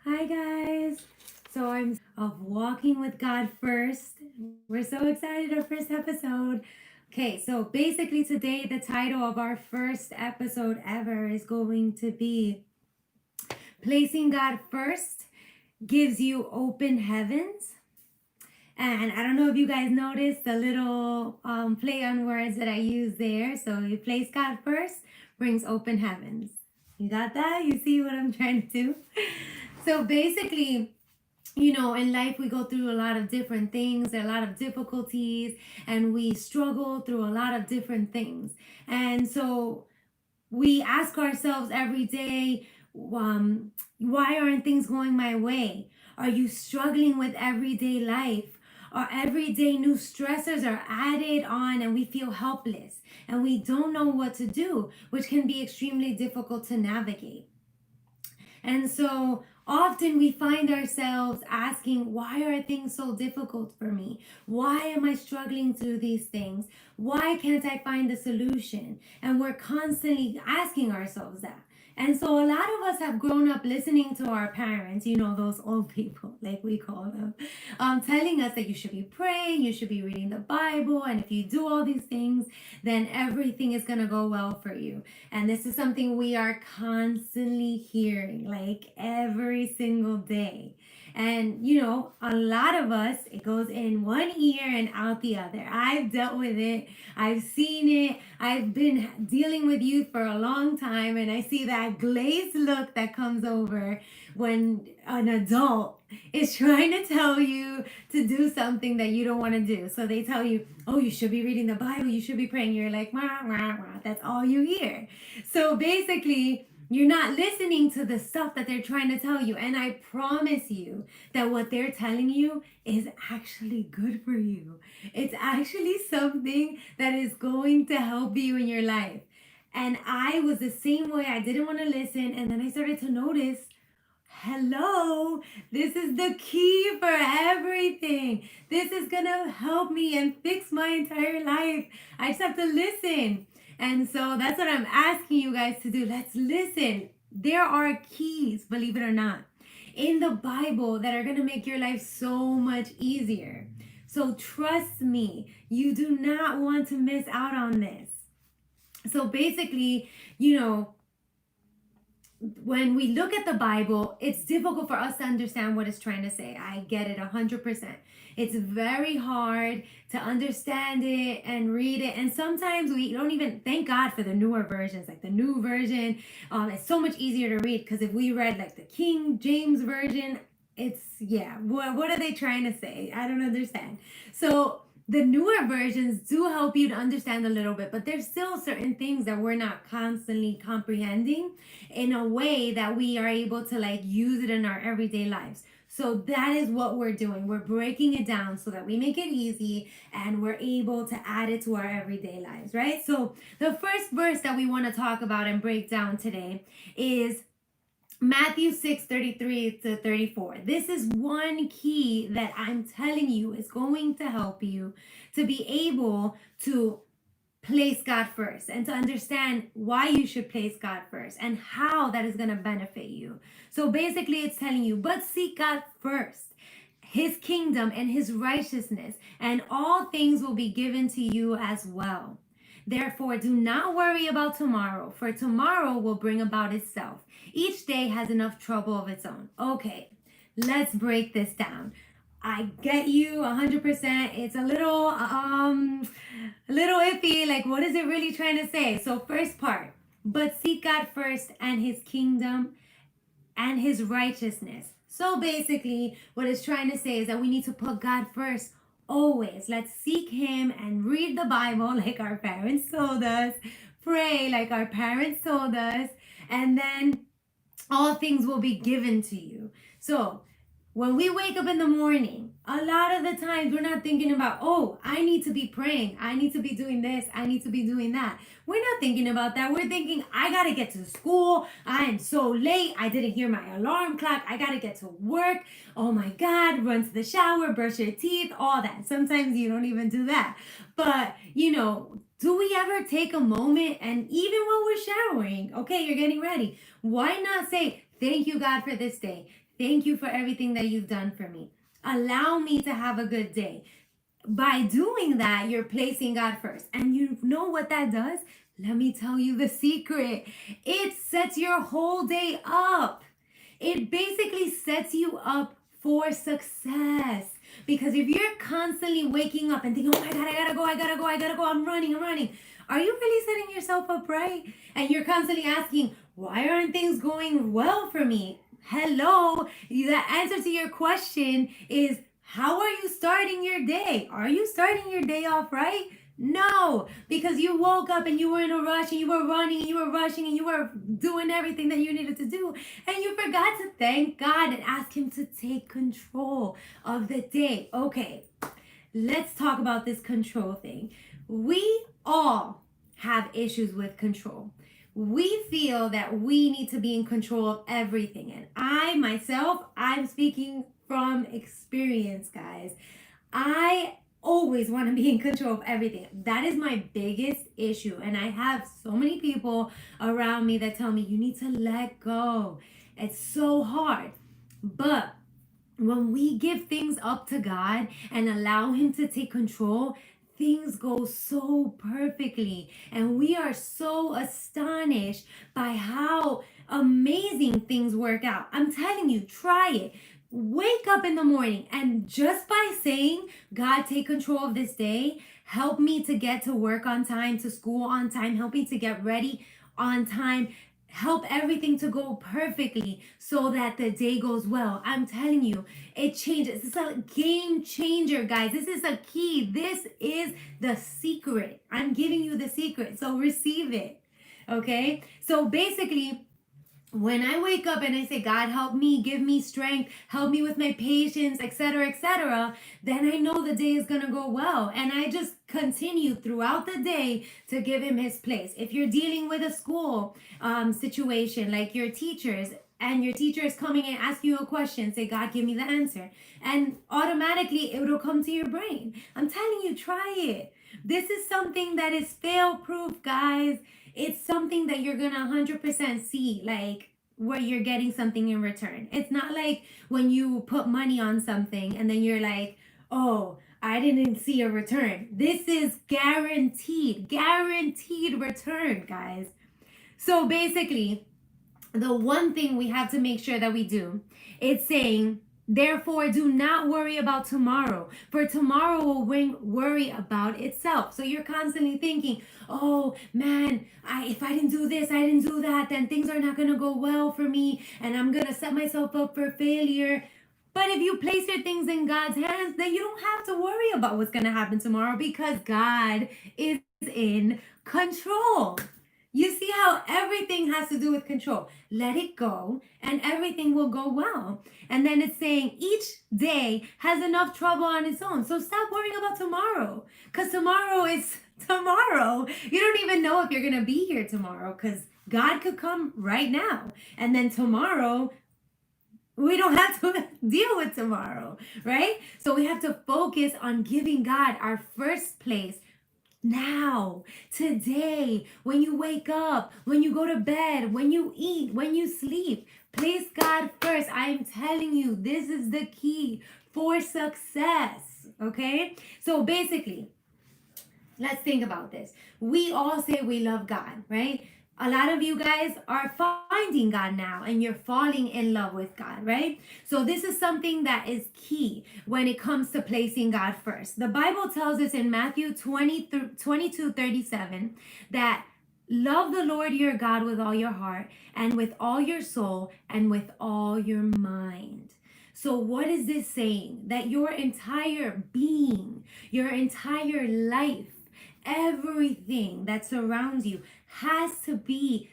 Hi guys. So I'm of walking with God first. We're so excited, our first episode. Okay, so basically today the title of our first episode ever is going to be Placing God First Gives You Open Heavens. And I don't know if you guys noticed the little play on words that I use there. So you place God first brings open heavens. You got that? You see what I'm trying to do? So basically, in life we go through a lot of different things, a lot of difficulties, and we struggle through a lot of different things. And so we ask ourselves every day, why aren't things going my way? Are you struggling with everyday life? Our everyday new stressors are added on and we feel helpless and we don't know what to do, which can be extremely difficult to navigate. And so often we find ourselves asking, why are things so difficult for me? Why am I struggling through these things? Why can't I find a solution? And we're constantly asking ourselves that. And so a lot of us have grown up listening to our parents, those old people, like we call them, telling us that you should be praying, you should be reading the Bible, and if you do all these things, then everything is going to go well for you. And this is something we are constantly hearing, like every single day. And, a lot of us, it goes in one ear and out the other. I've dealt with it. I've seen it. I've been dealing with youth for a long time. And I see that glazed look that comes over when an adult is trying to tell you to do something that you don't want to do. So they tell you, oh, you should be reading the Bible. You should be praying. You're like, wah, wah, wah. That's all you hear. So basically, you're not listening to the stuff that they're trying to tell you. And I promise you that what they're telling you is actually good for you. It's actually something that is going to help you in your life. And I was the same way. I didn't want to listen. And then I started to notice, hello, this is the key for everything. This is going to help me and fix my entire life. I just have to listen. And so that's what I'm asking you guys to do. Let's listen. There are keys, believe it or not, in the Bible that are going to make your life so much easier. So trust me, you do not want to miss out on this. So basically, when we look at the Bible, it's difficult for us to understand what it's trying to say. I get it 100%. It's very hard to understand it and read it. And sometimes we don't even thank God for the newer versions, like the new version. It's so much easier to read because if we read like the King James version, what are they trying to say? I don't understand. So the newer versions do help you to understand a little bit, but there's still certain things that we're not constantly comprehending in a way that we are able to like use it in our everyday lives. So that is what we're doing. We're breaking it down so that we make it easy and we're able to add it to our everyday lives, right? So the first verse that we want to talk about and break down today is Matthew 6:33-34. This is one key that I'm telling you is going to help you to be able to place God first and to understand why you should place God first and how that is going to benefit you. So basically it's telling you, but seek God first, his kingdom and his righteousness, and all things will be given to you as well. Therefore, do not worry about tomorrow, for tomorrow will bring about itself. Each day has enough trouble of its own. Okay, let's break this down. I get you 100%. It's a little iffy. Like, what is it really trying to say? So first part, but seek God first and his kingdom and his righteousness. So basically, what it's trying to say is that we need to put God first always. Let's seek him and read the Bible like our parents told us, pray like our parents told us, and then all things will be given to you. So when we wake up in the morning, a lot of the times we're not thinking about, oh, I need to be praying. I need to be doing this. I need to be doing that. We're not thinking about that. We're thinking, I got to get to school. I am so late. I didn't hear my alarm clock. I got to get to work. Oh my God, run to the shower, brush your teeth, all that. Sometimes you don't even do that. But, do we ever take a moment and even when we're showering, okay, you're getting ready, why not say, thank you, God, for this day. Thank you for everything that you've done for me. Allow me to have a good day. By doing that, you're placing God first. And you know what that does? Let me tell you the secret. It sets your whole day up. It basically sets you up for success. Because if you're constantly waking up and thinking, oh my God, I gotta go, I'm running. Are you really setting yourself up right? And you're constantly asking, why aren't things going well for me? Hello, the answer to your question is, how are you starting your day? Are you starting your day off right? No, because you woke up and you were in a rush and you were running and you were rushing and you were doing everything that you needed to do. And you forgot to thank God and ask Him to take control of the day. Okay, let's talk about this control thing. We all have issues with control. We feel that we need to be in control of everything. And I, myself, I'm speaking from experience, guys. I always want to be in control of everything. That is my biggest issue. And I have so many people around me that tell me, you need to let go. It's so hard. But when we give things up to God and allow Him to take control, things go so perfectly. And we are so astonished by how amazing things work out. I'm telling you, try it. Wake up in the morning and just by saying, God, take control of this day, help me to get to work on time, to school on time, help me to get ready on time, help everything to go perfectly so that the day goes well. I'm telling you, it changes. It's a game changer, guys. This is a key. This is the secret. I'm giving you the secret. So receive it. Okay? So basically, when I wake up and I say, God, help me, give me strength, help me with my patience, etc., then I know the day is going to go well. And I just continue throughout the day to give Him His place. If you're dealing with a school situation, like your teachers, and your teacher is coming and asking you a question, say, God, give me the answer. And automatically it will come to your brain. I'm telling you, try it. This is something that is fail-proof, guys. It's something that you're going to 100% see, like where you're getting something in return. It's not like when you put money on something and then you're like, oh, I didn't see a return. This is guaranteed return, guys. So basically, the one thing we have to make sure that we do, it's saying, therefore, do not worry about tomorrow, for tomorrow will worry about itself. So you're constantly thinking, oh man, if I didn't do this, I didn't do that, then things are not going to go well for me, and I'm going to set myself up for failure. But if you place your things in God's hands, then you don't have to worry about what's going to happen tomorrow because God is in control. You see how everything has to do with control. Let it go and everything will go well. And then it's saying each day has enough trouble on its own. So stop worrying about tomorrow, because tomorrow is tomorrow. You don't even know if you're going to be here tomorrow, because God could come right now. And then tomorrow, we don't have to deal with tomorrow, right? So we have to focus on giving God our first place now, today, when you wake up, when you go to bed, when you eat, when you sleep. Place God first. I'm telling you, this is the key for success, okay? So basically, let's think about this. We all say we love God, right? A lot of you guys are finding God now and you're falling in love with God, right? So this is something that is key when it comes to placing God first. The Bible tells us in Matthew 22:37 that love the Lord your God with all your heart and with all your soul and with all your mind. So what is this saying? That your entire being, your entire life, everything that surrounds you has to be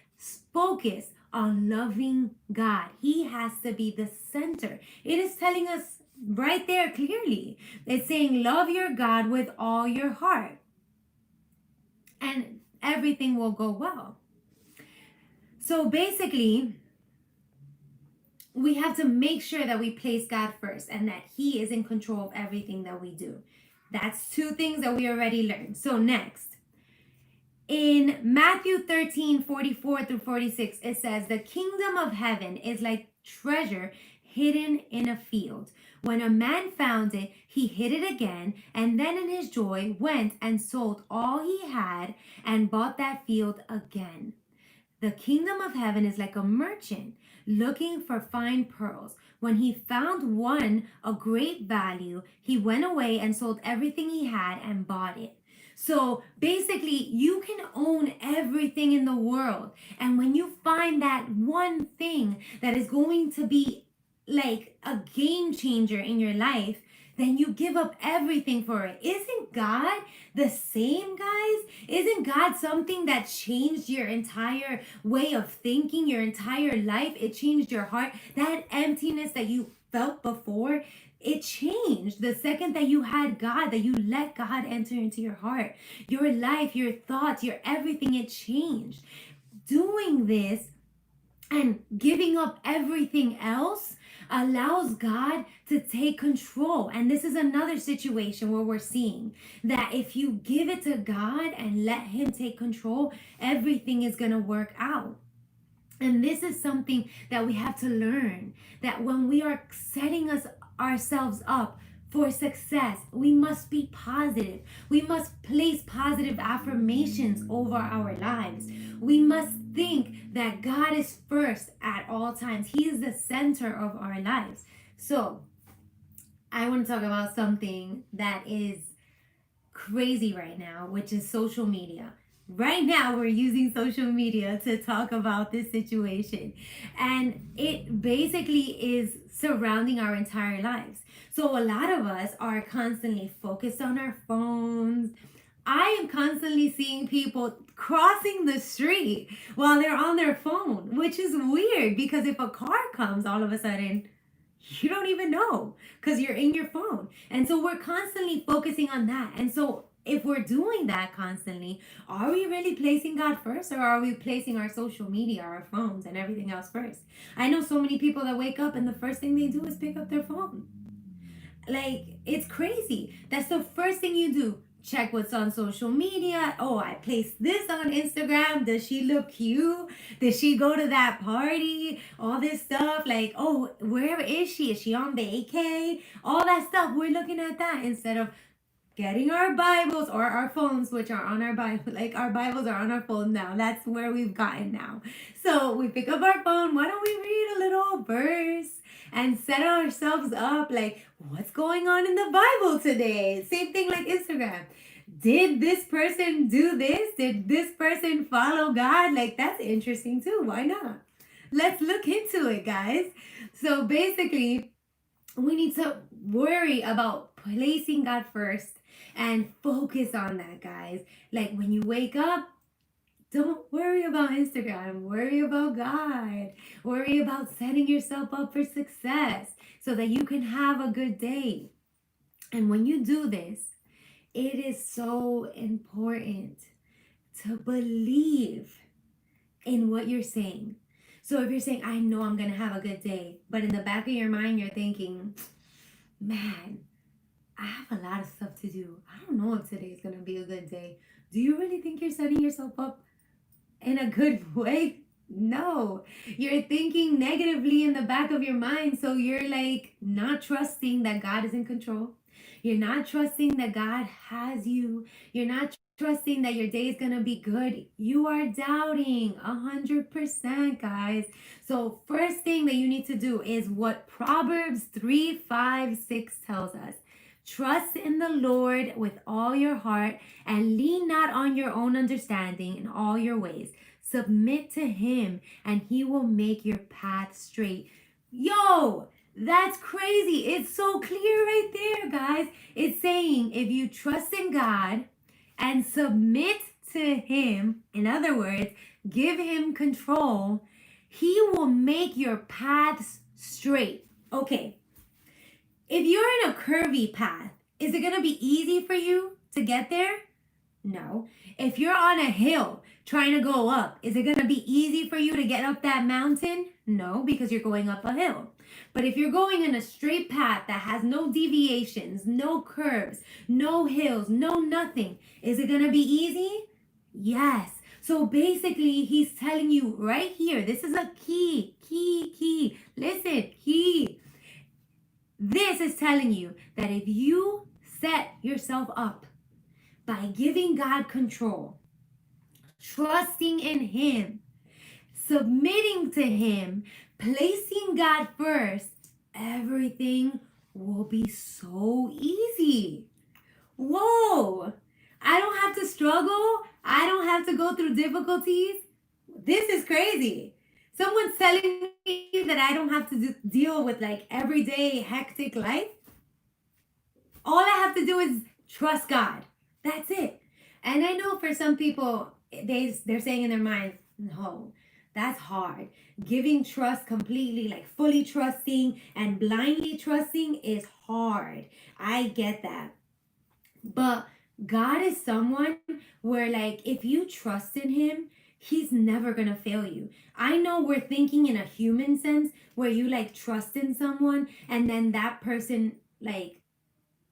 focused on loving God. He has to be the center. It is telling us right there clearly. It's saying love your God with all your heart and everything will go well. So basically, we have to make sure that we place God first and that He is in control of everything that we do. That's two things that we already learned. So next, in Matthew 13:44-46, it says, the kingdom of heaven is like treasure hidden in a field. When a man found it, he hid it again, and then in his joy went and sold all he had and bought that field again. The kingdom of heaven is like a merchant looking for fine pearls. When he found one of great value, he went away and sold everything he had and bought it. So basically, you can own everything in the world. And when you find that one thing that is going to be like a game changer in your life, then you give up everything for it. Isn't God the same, guys? Isn't God something that changed your entire way of thinking, your entire life? It changed your heart. That emptiness that you felt before, it changed the second that you had God, that you let God enter into your heart. Your life, your thoughts, your everything, it changed. Doing this and giving up everything else allows God to take control. And this is another situation where we're seeing that if you give it to God and let Him take control, everything is going to work out. And this is something that we have to learn, that when we are setting ourselves up for success, we must be positive. We must place positive affirmations over our lives. We must think that God is first at all times. He is the center of our lives. So I want to talk about something that is crazy right now, which is social media. Right now, we're using social media to talk about this situation. And it basically is surrounding our entire lives. So a lot of us are constantly focused on our phones. I am constantly seeing people crossing the street while they're on their phone, which is weird because if a car comes all of a sudden, you don't even know because you're in your phone. And so we're constantly focusing on that. And so if we're doing that constantly, are we really placing God first, or are we placing our social media, our phones, and everything else first? I know so many people that wake up and the first thing they do is pick up their phone. Like, it's crazy. That's the first thing you do. Check what's on social media. Oh, I placed this on Instagram. Does she look cute? Did she go to that party? All this stuff. Like, oh, where is she? Is she on vacay? All that stuff. We're looking at that instead of getting our Bibles or our phones, which are on our Bible. Like, our Bibles are on our phone now. That's where we've gotten now. So we pick up our phone. Why don't we read a little verse and set ourselves up? Like, what's going on in the Bible today? Same thing like Instagram. Did this person do this? Did this person follow God? Like, that's interesting too. Why not? Let's look into it, guys. So basically, we need to worry about placing God first and focus on that, guys. Like, when you wake up, don't worry about Instagram. Worry about God. Worry about setting yourself up for success so that you can have a good day. And when you do this, it is so important to believe in what you're saying. So if you're saying, I know I'm going to have a good day, but in the back of your mind, you're thinking, man, I have a lot of stuff to do. I don't know if today is going to be a good day. Do you really think you're setting yourself up in a good way? No, you're thinking negatively in the back of your mind. So you're like not trusting that God is in control. You're not trusting that God has you. You're not trusting that your day is going to be good. You are doubting 100%, guys. So first thing that you need to do is what Proverbs 3:5-6 tells us. Trust in the Lord with all your heart and lean not on your own understanding in all your ways. Submit to Him and He will make your path straight. Yo, that's crazy. It's so clear right there, guys. It's saying if you trust in God and submit to Him, in other words, give Him control, He will make your paths straight. Okay. If you're in a curvy path, is it going to be easy for you to get there? No. If you're on a hill trying to go up, is it going to be easy for you to get up that mountain? No, because you're going up a hill. But if you're going in a straight path that has no deviations, no curves, no hills, no nothing, is it going to be easy? Yes. So basically, He's telling you right here, this is a key. Listen, key. This is telling you that if you set yourself up by giving God control, trusting in Him, submitting to Him, placing God first, everything will be so easy. Whoa! I don't have to struggle. I don't have to go through difficulties. This is crazy. Someone's telling me that I don't have to deal with like everyday hectic life. All I have to do is trust God. That's it. And I know for some people, they're saying in their minds, no, that's hard. Giving trust completely, like fully trusting and blindly trusting is hard. I get that. But God is someone where like if you trust in Him, He's never gonna fail you. I know we're thinking in a human sense where you like trust in someone and then that person like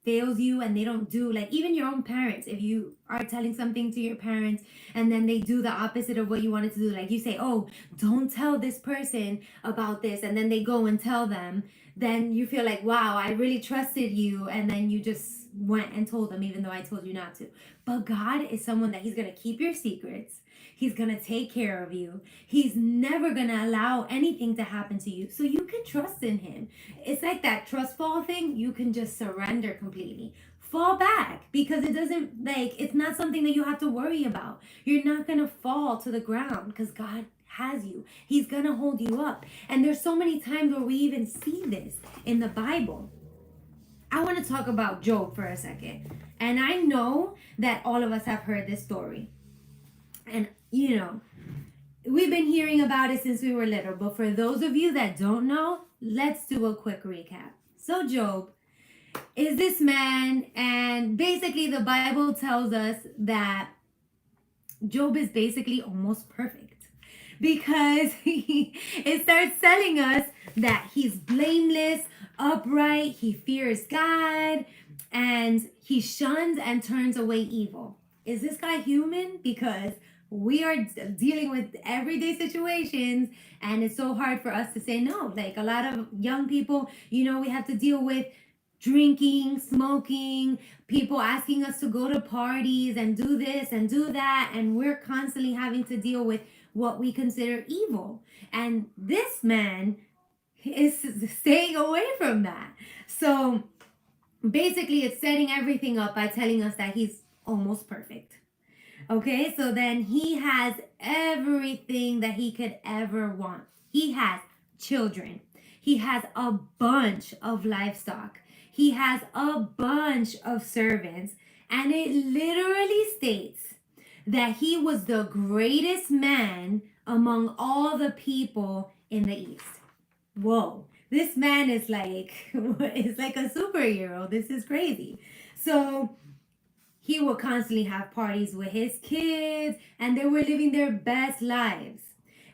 fails you and they don't do, like even your own parents, if you are telling something to your parents and then they do the opposite of what you wanted to do, like you say, oh, don't tell this person about this, and then they go and tell them, then you feel like, wow, I really trusted you, and then you just went and told them even though I told you not to. But God is someone that He's going to keep your secrets. He's going to take care of you. He's never going to allow anything to happen to you. So you can trust in Him. It's like that trust fall thing. You can just surrender completely. Fall back because it doesn't, like, it's not something that you have to worry about. You're not going to fall to the ground because God has you. He's going to hold you up. And there's so many times where we even see this in the Bible. I want to talk about Job for a second. And I know that all of us have heard this story. And, you know, we've been hearing about it since we were little. But for those of you that don't know, let's do a quick recap. So Job is this man, and basically the Bible tells us that Job is basically almost perfect. Because it starts telling us that he's blameless, upright, he fears God, and he shuns and turns away evil. Is this guy human? Because we are dealing with everyday situations and it's so hard for us to say no. Like a lot of young people, you know, we have to deal with drinking, smoking, people asking us to go to parties and do this and do that, and we're constantly having to deal with what we consider evil. And this man is staying away from that. So basically it's setting everything up by telling us that he's almost perfect. Okay, so then he has everything that he could ever want. He has children. He has a bunch of livestock. He has a bunch of servants. And it literally states that he was the greatest man among all the people in the East. Whoa, this man is like a superhero. This is crazy. So he would constantly have parties with his kids, and they were living their best lives.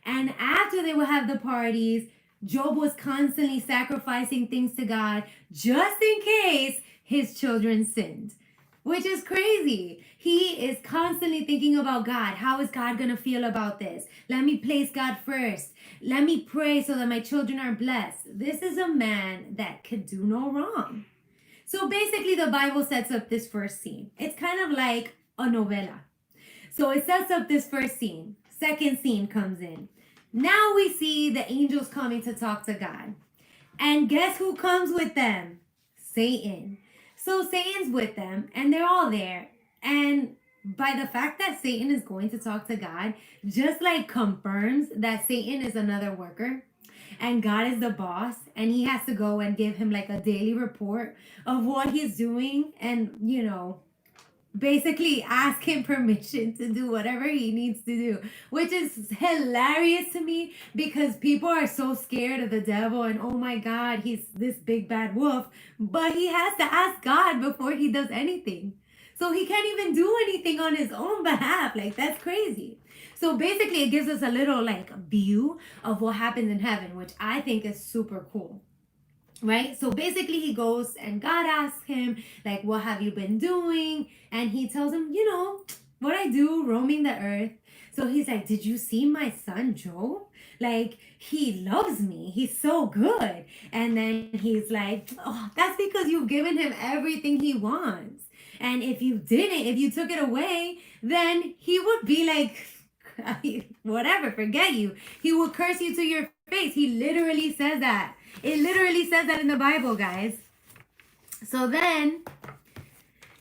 And after they would have the parties, Job was constantly sacrificing things to God just in case his children sinned, which is crazy. He is constantly thinking about God. How is God going to feel about this? Let me place God first. Let me pray so that my children are blessed. This is a man that could do no wrong. So basically the Bible sets up this first scene. It's kind of like a novela. So it sets up this first scene. Second scene comes in. Now we see the angels coming to talk to God. And guess who comes with them? Satan. So Satan's with them and they're all there. And by the fact that Satan is going to talk to God, just like confirms that Satan is another worker. And God is the boss, and he has to go and give him like a daily report of what he's doing, and you know, basically ask him permission to do whatever he needs to do, which is hilarious to me because people are so scared of the devil and oh my God, he's this big bad wolf, but he has to ask God before he does anything. So he can't even do anything on his own behalf. Like, that's crazy. So basically it gives us a little like view of what happens in heaven, which I think is super cool. Right? So basically he goes and God asks him, like, what have you been doing? And he tells him, you know, what I do, roaming the earth. So he's like, did you see my son Job? Like, he loves me. He's so good. And then he's like, oh, that's because you've given him everything he wants. And if you didn't, if you took it away, then he would be like, whatever, forget you. He will curse you to your face. He literally says that. It literally says that in the Bible, guys. So then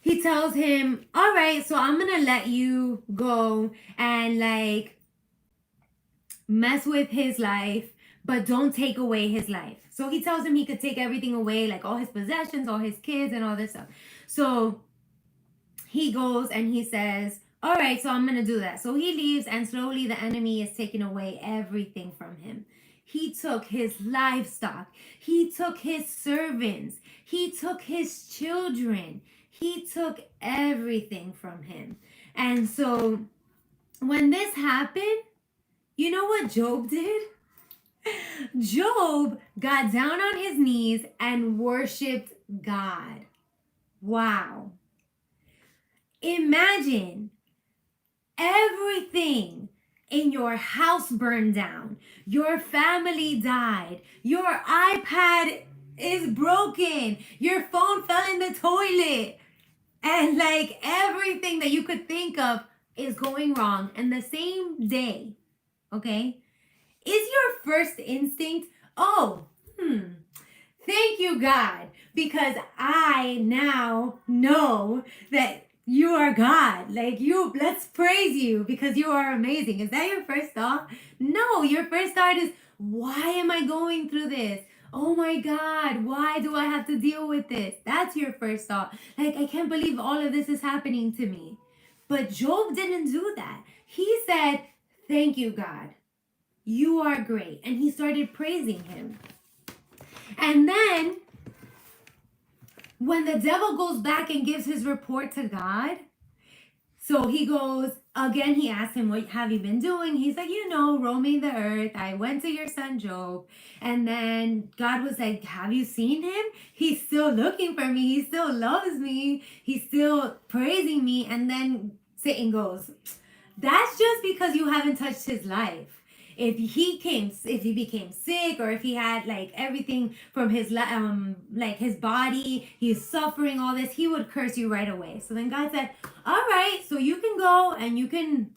he tells him, all right, so I'm going to let you go and like mess with his life, but don't take away his life. So he tells him he could take everything away, like all his possessions, all his kids, and all this stuff. So he goes and he says, all right, so I'm going to do that. So he leaves, and slowly the enemy is taking away everything from him. He took his livestock. He took his servants. He took his children. He took everything from him. And so when this happened, you know what Job did? Job got down on his knees and worshiped God. Wow. Imagine everything in your house burned down. Your family died. Your iPad is broken. Your phone fell in the toilet. And like everything that you could think of is going wrong. And the same day, okay? Is your first instinct, oh, thank you, God, because I now know that you are God. Like let's praise you because you are amazing. Is that your first thought? No, your first thought is, why am I going through this? Oh my God, why do I have to deal with this? That's your first thought. Like, I can't believe all of this is happening to me. But Job didn't do that. He said, thank you, God. You are great. And he started praising him. And then when the devil goes back and gives his report to God, so he goes, again, he asks him, what have you been doing? He's like, roaming the earth. I went to your son Job. And then God was like, have you seen him? He's still looking for me. He still loves me. He's still praising me. And then Satan goes, that's just because you haven't touched his life. If he became sick, or if he had like everything from his like his body, he's suffering all this, he would curse you right away. So then God said, all right, so you can go and you can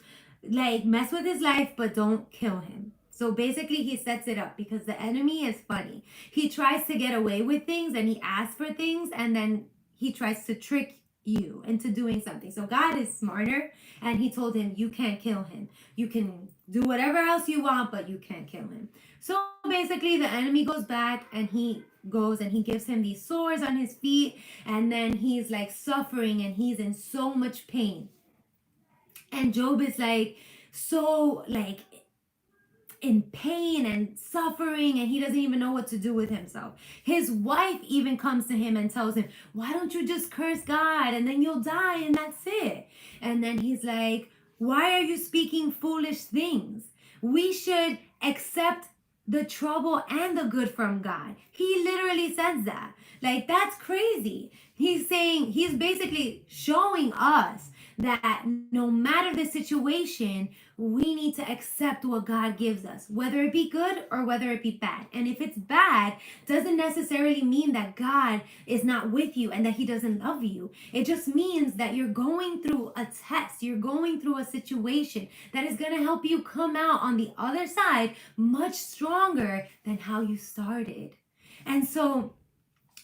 like mess with his life, but don't kill him. So basically he sets it up because the enemy is funny. He tries to get away with things and he asks for things, and then he tries to trick you into doing something. So God is smarter, and he told him, you can't kill him. You can do whatever else you want, but you can't kill him. So basically the enemy goes back, and he goes and he gives him these sores on his feet, and then he's like suffering and he's in so much pain. And Job is like so like in pain and suffering, and he doesn't even know what to do with himself. His wife even comes to him and tells him, why don't you just curse God and then you'll die and that's it? And then he's like, why are you speaking foolish things? We should accept the trouble and the good from God. He literally says that. Like, that's crazy. He's basically showing us that no matter the situation, we need to accept what God gives us, whether it be good or whether it be bad. And if it's bad, doesn't necessarily mean that God is not with you and that he doesn't love you. It just means that you're going through a test. You're going through a situation that is going to help you come out on the other side much stronger than how you started. And so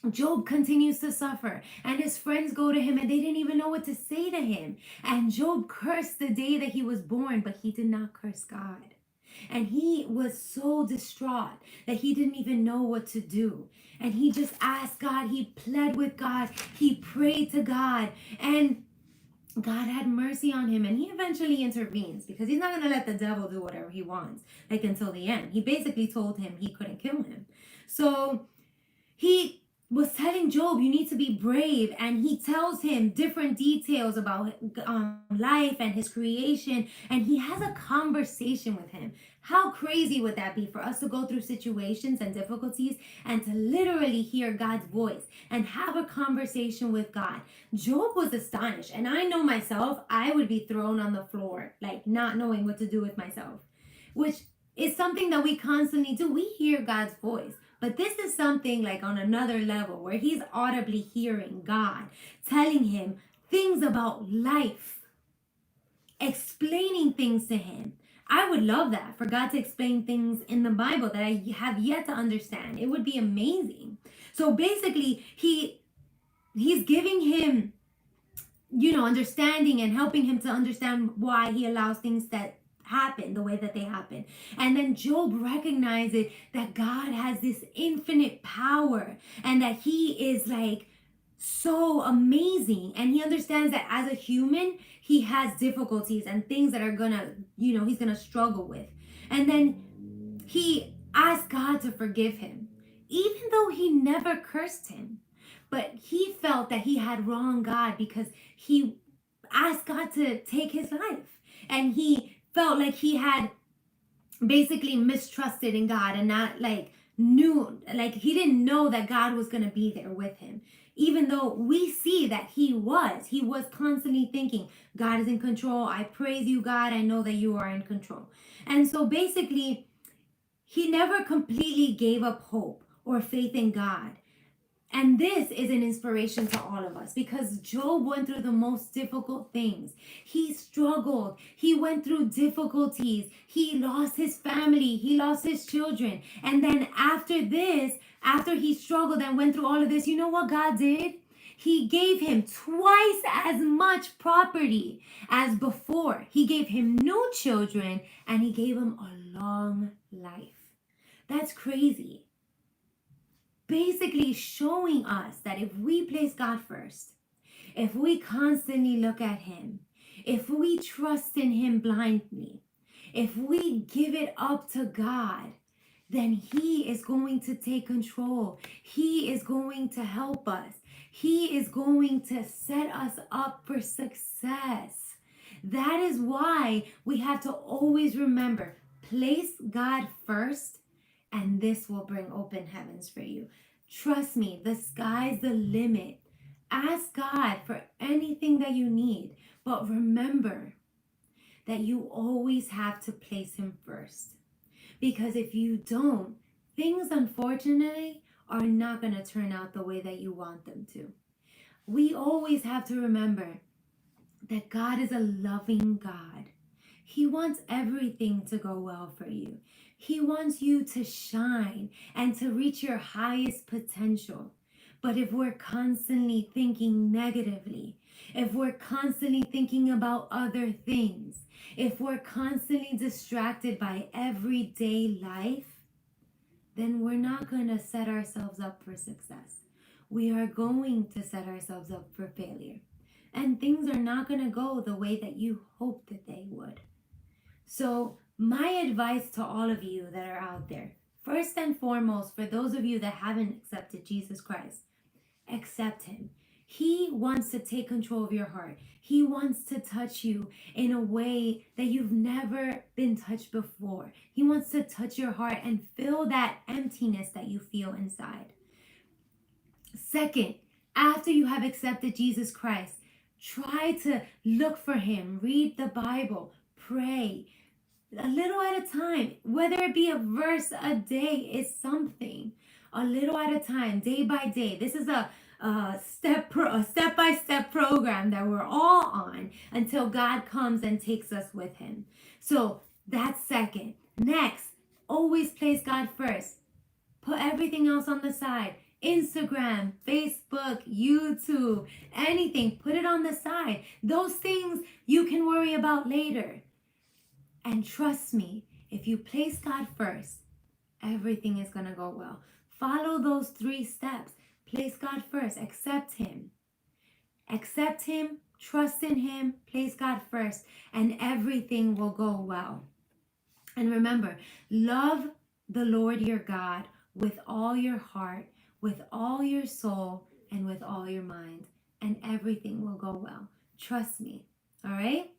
Job continues to suffer, and his friends go to him and they didn't even know what to say to him. And Job cursed the day that he was born, but he did not curse God. And he was so distraught that he didn't even know what to do. And he just asked God, he pled with God, he prayed to God, and God had mercy on him, and he eventually intervenes because he's not going to let the devil do whatever he wants, like until the end. He basically told him he couldn't kill him. So he was telling Job, you need to be brave, and he tells him different details about life and his creation, and he has a conversation with him. How crazy would that be for us to go through situations and difficulties and to literally hear God's voice and have a conversation with God? Job was astonished, and I know myself, I would be thrown on the floor, like not knowing what to do with myself, which It's something that we constantly do. We hear God's voice. But this is something like on another level where he's audibly hearing God, telling him things about life, explaining things to him. I would love that, for God to explain things in the Bible that I have yet to understand. It would be amazing. So basically, he's giving him, understanding and helping him to understand why he allows things that happen the way that they happen. And then Job recognizes that God has this infinite power and that he is like so amazing. And he understands that as a human, he has difficulties and things that are gonna, he's gonna struggle with. And then he asked God to forgive him, even though he never cursed him. But he felt that he had wronged God because he asked God to take his life. And he felt like he had basically mistrusted in God and not he didn't know that God was going to be there with him. Even though we see that he was constantly thinking, God is in control. I praise you, God. I know that you are in control. And so basically, he never completely gave up hope or faith in God. And this is an inspiration to all of us because Job went through the most difficult things. He struggled. He went through difficulties. He lost his family. He lost his children. And then after he struggled and went through all of this, you know what God did? He gave him twice as much property as before. He gave him no children and he gave him a long life. That's crazy. Basically showing us that if we place God first, if we constantly look at him, if we trust in him blindly, if we give it up to God, then he is going to take control. He is going to help us. He is going to set us up for success. That is why we have to always remember, place God first, and this will bring open heavens for you. Trust me, the sky's the limit. Ask God for anything that you need, but remember that you always have to place him first. Because if you don't, things unfortunately are not going to turn out the way that you want them to. We always have to remember that God is a loving God. He wants everything to go well for you. He wants you to shine and to reach your highest potential. But if we're constantly thinking negatively, if we're constantly thinking about other things, if we're constantly distracted by everyday life, then we're not going to set ourselves up for success. We are going to set ourselves up for failure. And things are not going to go the way that you hope that they would. So my advice to all of you that are out there, first and foremost, for those of you that haven't accepted Jesus Christ, accept him. He wants to take control of your heart. He wants to touch you in a way that you've never been touched before. He wants to touch your heart and fill that emptiness that you feel inside. Second, after you have accepted Jesus Christ, try to look for him, read the Bible, pray, a little at a time, whether it be a verse a day is something, a little at a time, day by day. This is a step-by-step program that we're all on until God comes and takes us with him. So that's second. Next, always place God first. Put everything else on the side. Instagram, Facebook, YouTube, anything, put it on the side. Those things you can worry about later. And trust me, if you place God first, everything is going to go well. Follow those 3 steps. Place God first. Accept him. Accept him. Trust in him. Place God first. And everything will go well. And remember, love the Lord your God with all your heart, with all your soul, and with all your mind. And everything will go well. Trust me. All right?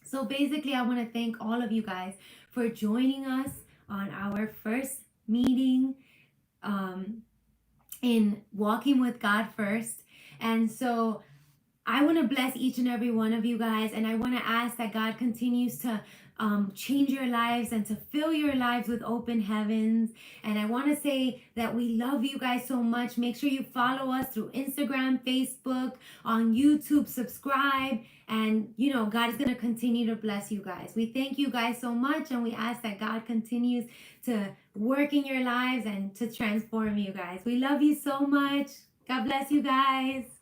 So basically, I want to thank all of you guys for joining us on our first meeting in Walking with God First. And so I want to bless each and every one of you guys, and I want to ask that God continues to change your lives and to fill your lives with open heavens. And I want to say that we love you guys so much. Make sure you follow us through Instagram, Facebook, on YouTube, subscribe, and God is going to continue to bless you guys. We thank you guys so much, and we ask that God continues to work in your lives and to transform you guys. We love you so much. God bless you guys.